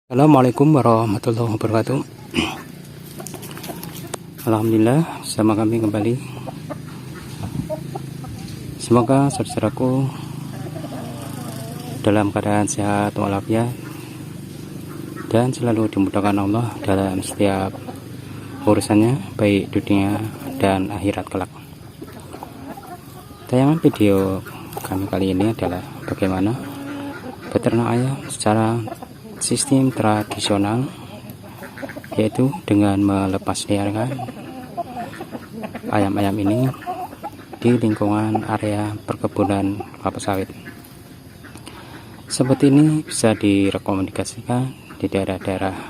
Assalamualaikum warahmatullahi wabarakatuh. Alhamdulillah, bersama kami kembali. Semoga saudaraku dalam keadaan sehat walafiat dan selalu dimudahkan Allah dalam setiap urusannya, baik dunia dan akhirat kelak. Tayangan video kami kali ini adalah bagaimana beternak ayam secara sistem tradisional, yaitu dengan melepas liarkan ayam-ayam ini di lingkungan area perkebunan kelapa sawit. Seperti ini bisa direkomendasikan di daerah-daerah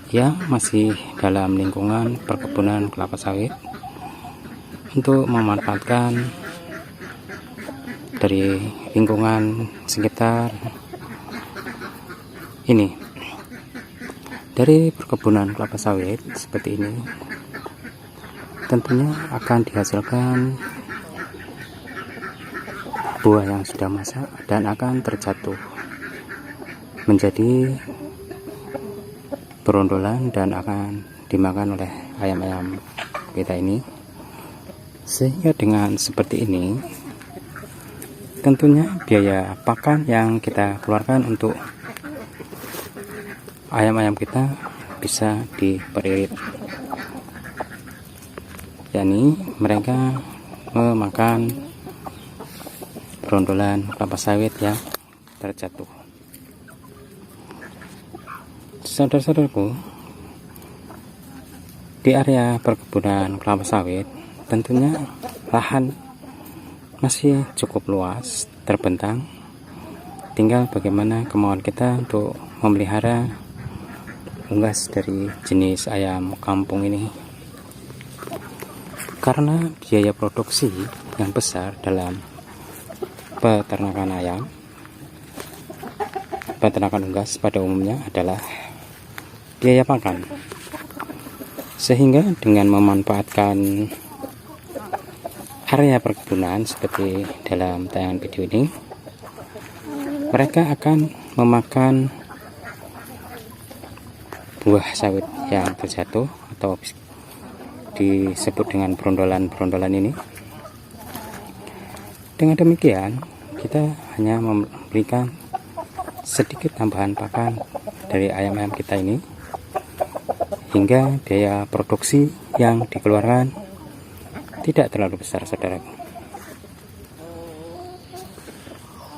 yang masih dalam lingkungan perkebunan kelapa sawit untuk memanfaatkan dari lingkungan sekitar ini. Dari perkebunan kelapa sawit seperti ini tentunya akan dihasilkan buah yang sudah masak dan akan terjatuh menjadi berondolan dan akan dimakan oleh ayam-ayam kita ini. Sehingga dengan seperti ini tentunya biaya pakan yang kita keluarkan untuk ayam-ayam kita bisa diperirit, yakni mereka memakan berondolan kelapa sawit yang terjatuh. Saudara-saudaraku, di area perkebunan kelapa sawit tentunya lahan masih cukup luas, terbentang. Tinggal bagaimana kemauan kita untuk memelihara unggas dari jenis ayam kampung ini, karena biaya produksi yang besar dalam peternakan ayam, peternakan unggas pada umumnya adalah biaya pakan. Sehingga dengan memanfaatkan area perkebunan seperti dalam tayangan video ini, mereka akan memakan buah sawit yang terjatuh atau disebut dengan berondolan-berondolan ini. Dengan demikian kita hanya memberikan sedikit tambahan pakan dari ayam-ayam kita ini, hingga biaya produksi yang dikeluarkan tidak terlalu besar, saudara.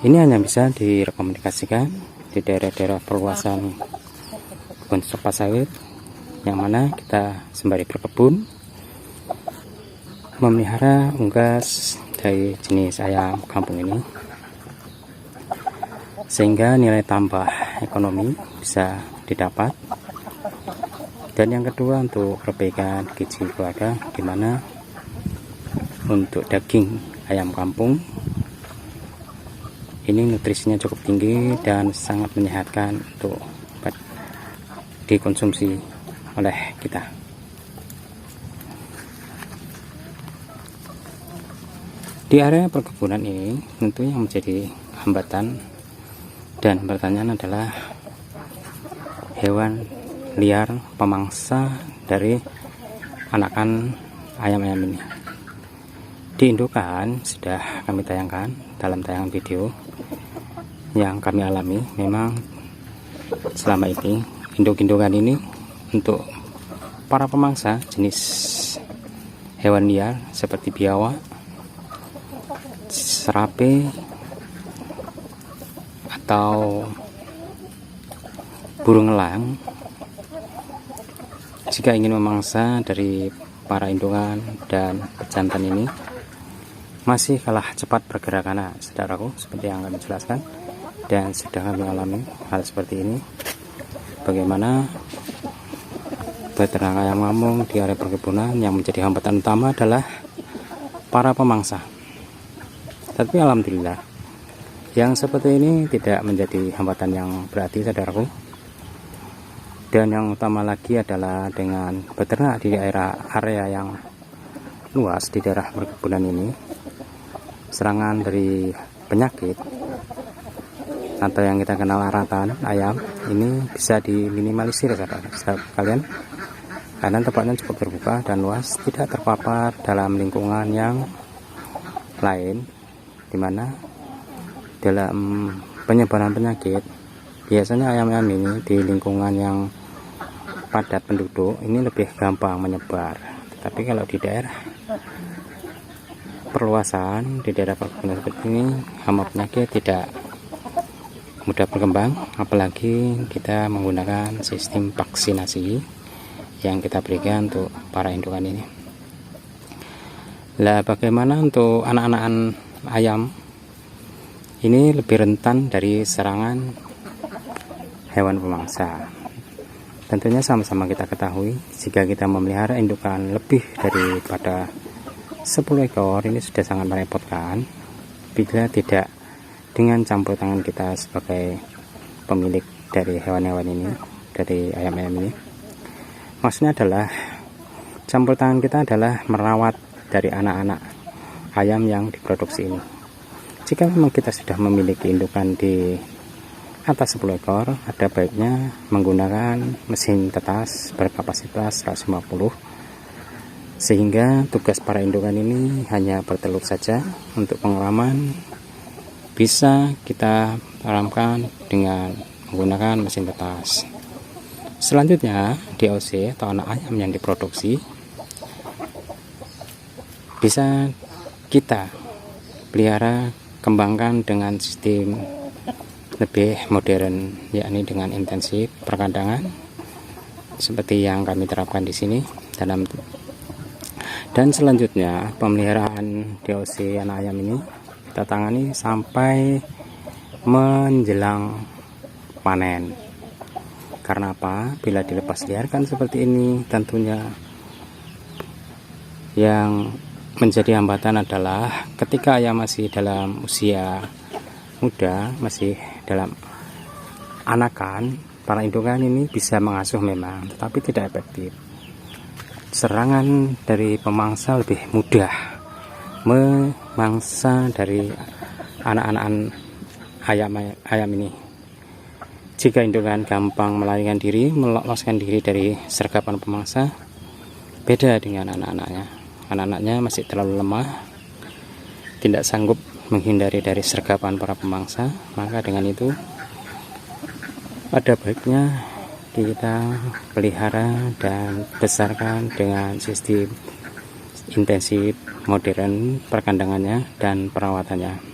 Ini hanya bisa direkomendasikan di daerah-daerah perluasan kebun kelapa sawit yang mana kita sembari berkebun memelihara unggas dari jenis ayam kampung ini, sehingga nilai tambah ekonomi bisa didapat. Dan yang kedua, untuk perbaikan gizi keluarga, dimana untuk daging ayam kampung ini nutrisinya cukup tinggi dan sangat menyehatkan untuk dikonsumsi oleh kita. Di area perkebunan ini tentunya yang menjadi hambatan dan pertanyaan adalah hewan liar pemangsa dari anakan ayam-ayam ini. Di indukan sudah kami tayangkan dalam tayangan video yang kami alami. Memang selama ini induk-indukan ini untuk para pemangsa jenis hewan liar seperti biawak, serape, atau burung elang. Jika ingin memangsa dari para indungan dan pejantan ini, masih kalah cepat pergerakannya, saudaraku, seperti yang kami jelaskan, dan sudah kami alami hal seperti ini. Bagaimana beternak ayam kampung di area perkebunan yang menjadi hambatan utama adalah para pemangsa. Tapi alhamdulillah, yang seperti ini tidak menjadi hambatan yang berarti, saudaraku. Dan yang utama lagi adalah dengan beternak di area yang luas di daerah perkebunan ini, serangan dari penyakit atau yang kita kenal aratan ayam ini bisa diminimalisir saudara kalian, karena tempatnya cukup terbuka dan luas, tidak terpapar dalam lingkungan yang lain, dimana dalam penyebaran penyakit biasanya ayam-ayam ini di lingkungan yang padat penduduk ini lebih gampang menyebar. Tapi kalau di daerah perluasan, di daerah perkebunan seperti ini, hama penyakit tidak mudah berkembang, apalagi kita menggunakan sistem vaksinasi yang kita berikan untuk para indukan ini. Lah, bagaimana untuk anak-anak ayam ini lebih rentan dari serangan hewan pemangsa? Tentunya sama-sama kita ketahui, jika kita memelihara indukan lebih daripada 10 ekor ini sudah sangat merepotkan bila tidak dengan campur tangan kita sebagai pemilik dari hewan-hewan ini, dari ayam-ayam ini. Maksudnya adalah campur tangan kita adalah merawat dari anak-anak ayam yang diproduksi ini. Jika memang kita sudah memiliki indukan di atas 10 ekor, ada baiknya menggunakan mesin tetas berkapasitas 150, sehingga tugas para indukan ini hanya bertelur saja. Untuk pengeraman bisa kita tanamkan dengan menggunakan mesin tetas. Selanjutnya, DOC atau anak ayam yang diproduksi bisa kita pelihara kembangkan dengan sistem lebih modern, yakni dengan intensif perkandangan seperti yang kami terapkan di sini dalam. Dan selanjutnya, pemeliharaan DOC anak ayam ini kita tangani sampai menjelang panen. Karena apa? Bila dilepas liarkan seperti ini, tentunya yang menjadi hambatan adalah ketika ayam masih dalam usia muda, masih dalam anakan, para indukan ini bisa mengasuh memang, tetapi tidak efektif. Serangan dari pemangsa lebih mudah memangsa dari anak-anak ayam ini. Jika indukan gampang melarikan diri, meloloskan diri dari sergapan pemangsa, beda dengan anak-anaknya. Anak-anaknya masih terlalu lemah, tidak sanggup menghindari dari sergapan para pemangsa. Maka dengan itu ada baiknya kita pelihara dan besarkan dengan sistem intensif modern perkandangannya dan perawatannya.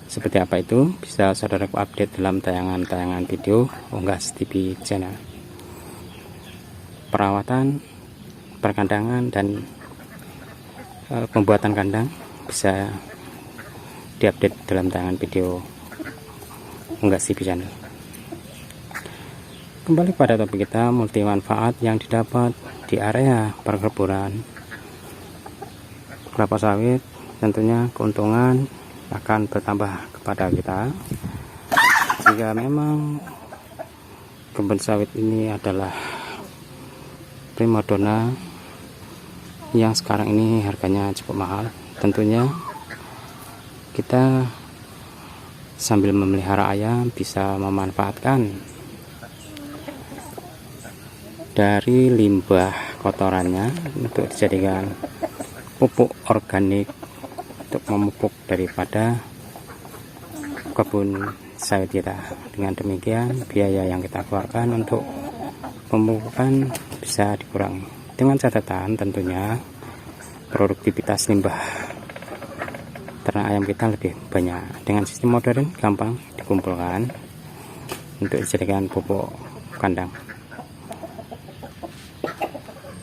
Seperti apa itu bisa saudaraku update dalam tayangan-tayangan video Unggas TV channel. Perawatan, perkandangan, dan pembuatan kandang bisa diupdate dalam tayangan video Unggas TV channel. Kembali pada topik kita, multi manfaat yang didapat di area perkebunan kelapa sawit. Tentunya keuntungan akan bertambah kepada kita jika memang kebun sawit ini adalah primadona yang sekarang ini harganya cukup mahal. Tentunya kita sambil memelihara ayam bisa memanfaatkan dari limbah kotorannya untuk dijadikan pupuk organik untuk memupuk daripada kebun sawit kita. Dengan demikian biaya yang kita keluarkan untuk pemupukan bisa dikurangi, dengan catatan tentunya produktivitas limbah ternak ayam kita lebih banyak. Dengan sistem modern gampang dikumpulkan untuk dijadikan pupuk kandang.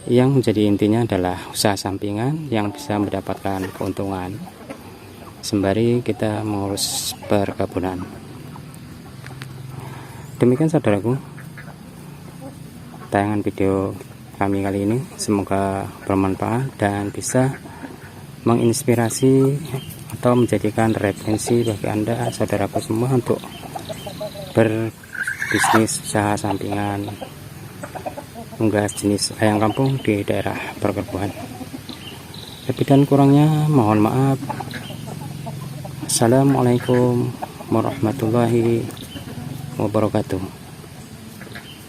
Yang menjadi intinya adalah usaha sampingan yang bisa mendapatkan keuntungan sembari kita mengurus perkebunan. Demikian saudaraku tayangan video kami kali ini, semoga bermanfaat dan bisa menginspirasi atau menjadikan referensi bagi Anda saudaraku semua untuk berbisnis usaha sampingan unggas jenis ayam kampung di daerah perkebunan. Lebih dan kurangnya mohon maaf. Assalamualaikum warahmatullahi wabarakatuh.